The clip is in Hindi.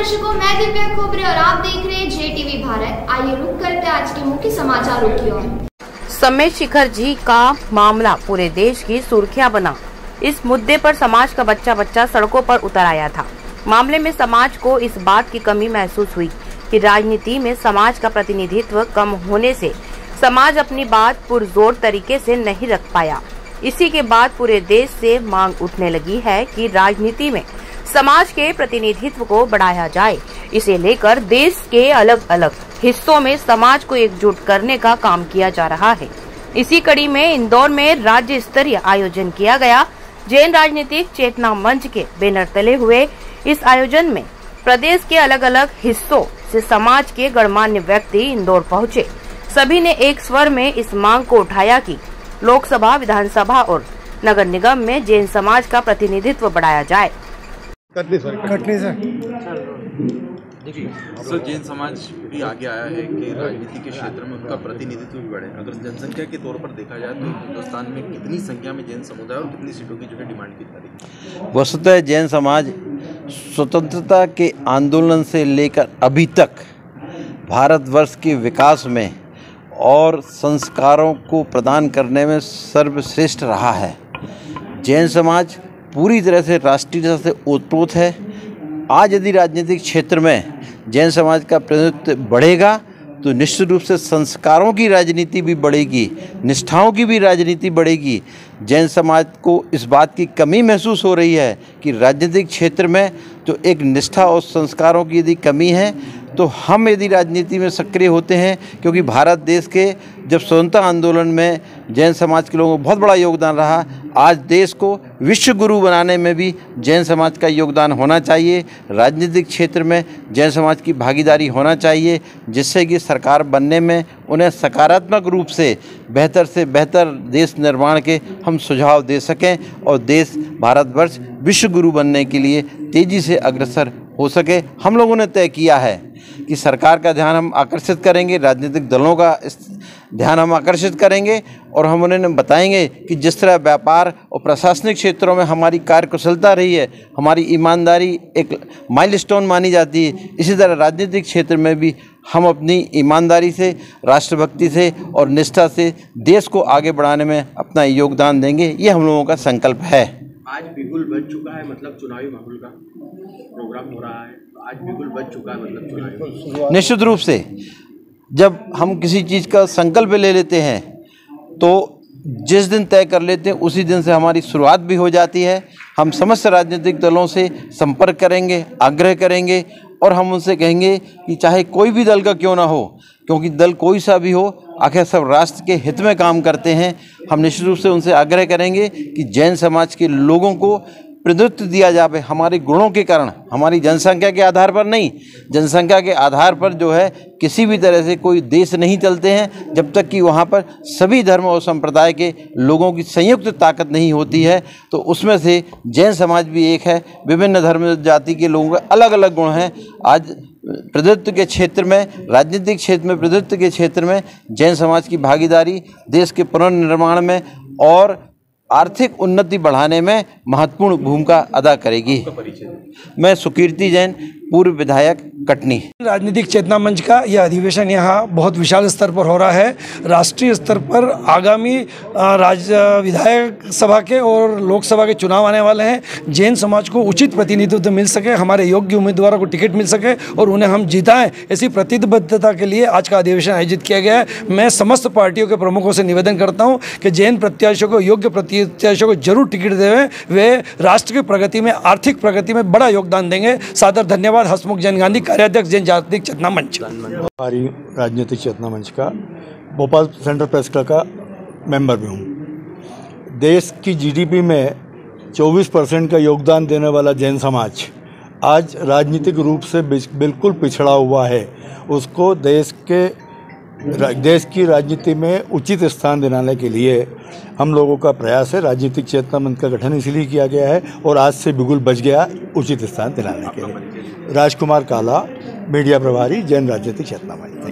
दर्शकों, मैं दिव्या खोबरे और आप देख रहे हैं JTV भारत। आइए रुक करते आज के मुख्य समाचारों की ओर। समेत शिखर जी का मामला पूरे देश की सुर्खियां बना। इस मुद्दे पर समाज का बच्चा बच्चा सड़कों पर उतर आया था। मामले में समाज को इस बात की कमी महसूस हुई कि राजनीति में समाज का प्रतिनिधित्व कम होने से समाज अपनी बात पुरजोर तरीके से नहीं रख पाया। इसी के बाद पूरे देश से मांग उठने लगी है कि राजनीति में समाज के प्रतिनिधित्व को बढ़ाया जाए। इसे लेकर देश के अलग अलग हिस्सों में समाज को एकजुट करने का काम किया जा रहा है। इसी कड़ी में इंदौर में राज्य स्तरीय आयोजन किया गया। जैन राजनीतिक चेतना मंच के बैनर तले हुए इस आयोजन में प्रदेश के अलग अलग हिस्सों से समाज के गणमान्य व्यक्ति इंदौर पहुंचे। सभी ने एक स्वर में इस मांग को उठाया कि लोकसभा, विधानसभा और नगर निगम में जैन समाज का प्रतिनिधित्व बढ़ाया जाए। कटनी सर। देखिए सर, जैन समाज भी आगे आया है कि राजनीति के क्षेत्र में उनका प्रतिनिधित्व भी बढ़े। अगर जनसंख्या के तौर पर देखा जाए तो हिंदुस्तान में कितनी संख्या में जैन समुदाय और कितनी सीटों की जो है डिमांड की जा रही है? वस्तुतः जैन समाज स्वतंत्रता के आंदोलन से लेकर अभी तक भारतवर्ष के विकास में और संस्कारों को प्रदान करने में सर्वश्रेष्ठ रहा है। जैन समाज पूरी तरह से राष्ट्रीयता से ओतप्रोत है। आज यदि राजनीतिक क्षेत्र में जैन समाज का प्रतिनिधित्व बढ़ेगा तो निश्चित रूप से संस्कारों की राजनीति भी बढ़ेगी, निष्ठाओं की भी राजनीति बढ़ेगी। जैन समाज को इस बात की कमी महसूस हो रही है कि राजनीतिक क्षेत्र में जो एक निष्ठा और संस्कारों की यदि कमी है तो हम यदि राजनीति में सक्रिय होते हैं, क्योंकि भारत देश के जब स्वतंत्रता आंदोलन में जैन समाज के लोगों को बहुत बड़ा योगदान रहा। आज देश को विश्व गुरु बनाने में भी जैन समाज का योगदान होना चाहिए। राजनीतिक क्षेत्र में जैन समाज की भागीदारी होना चाहिए, जिससे कि सरकार बनने में उन्हें सकारात्मक रूप से बेहतर देश निर्माण के हम सुझाव दे सकें और देश भारतवर्ष विश्व गुरु बनने के लिए तेज़ी से अग्रसर हो सके। हम लोगों ने तय किया है कि सरकार का ध्यान हम आकर्षित करेंगे, राजनीतिक दलों का ध्यान हम आकर्षित करेंगे और हम उन्हें बताएंगे कि जिस तरह व्यापार और प्रशासनिक क्षेत्रों में हमारी कार्यकुशलता रही है, हमारी ईमानदारी एक माइलस्टोन मानी जाती है, इसी तरह राजनीतिक क्षेत्र में भी हम अपनी ईमानदारी से, राष्ट्रभक्ति से और निष्ठा से देश को आगे बढ़ाने में अपना योगदान देंगे। ये हम लोगों का संकल्प है। आज बिगुल बज चुका है, मतलब चुनावी माहौल का प्रोग्राम हो रहा है। आज बिगुल बज चुका है, मतलब चुनावी। निश्चित रूप से जब हम किसी चीज़ का संकल्प ले लेते हैं तो जिस दिन तय कर लेते हैं उसी दिन से हमारी शुरुआत भी हो जाती है। हम समस्त राजनीतिक दलों से संपर्क करेंगे, आग्रह करेंगे और हम उनसे कहेंगे कि चाहे कोई भी दल का क्यों ना हो, क्योंकि दल कोई सा भी हो, आखिर सब राष्ट्र के हित में काम करते हैं। हम निश्चित रूप से उनसे आग्रह करेंगे कि जैन समाज के लोगों को प्रतिनिधित्व दिया जाए हमारे गुणों के कारण, हमारी जनसंख्या के आधार पर नहीं। जनसंख्या के आधार पर जो है किसी भी तरह से कोई देश नहीं चलते हैं जब तक कि वहाँ पर सभी धर्म और संप्रदाय के लोगों की संयुक्त ताकत नहीं होती है। तो उसमें से जैन समाज भी एक है। विभिन्न धर्म जाति के लोगों के अलग अलग गुण हैं। आज प्रतिनिधित्व के क्षेत्र में, राजनीतिक क्षेत्र में, प्रतिनिधित्व के क्षेत्र में जैन समाज की भागीदारी देश के पुनर्निर्माण में और आर्थिक उन्नति बढ़ाने में महत्वपूर्ण भूमिका अदा करेगी। मैं सुकीर्ति जैन, पूर्व विधायक, कटनी। राजनीतिक चेतना मंच का यह अधिवेशन यहाँ बहुत विशाल स्तर पर हो रहा है। राष्ट्रीय स्तर पर आगामी विधायक सभा के और लोकसभा के चुनाव आने वाले हैं। जैन समाज को उचित प्रतिनिधित्व मिल सके, हमारे योग्य उम्मीदवारों को टिकट मिल सके और उन्हें हम जिताएं, ऐसी प्रतिबद्धता के लिए आज का अधिवेशन आयोजित किया गया है। मैं समस्त पार्टियों के प्रमुखों से निवेदन करता हूँ कि जैन प्रत्याशियों को, योग्य प्रत्याशियों को जरूर टिकट देवें। वे राष्ट्र की प्रगति में, आर्थिक प्रगति में बड़ा योगदान देंगे। सादर धन्यवाद। हसमुख जैन गांधी, कार्याध्यक्ष जैन राजनीतिक चेतना मंच। हमारी राजनीतिक चेतना मंच का भोपाल सेंट्रल प्रेस क्लब का मेंबर भी हूँ। देश की जीडीपी में 24% का योगदान देने वाला जैन समाज आज राजनीतिक रूप से बिल्कुल पिछड़ा हुआ है। उसको देश की राजनीति में उचित स्थान दिलाने के लिए हम लोगों का प्रयास है। राजनीतिक चेतना मंच का गठन इसलिए किया गया है और आज से बिगुल बज गया उचित स्थान दिलाने के लिए। राजकुमार काला, मीडिया प्रभारी, जैन राजनीतिक चेतना मंच।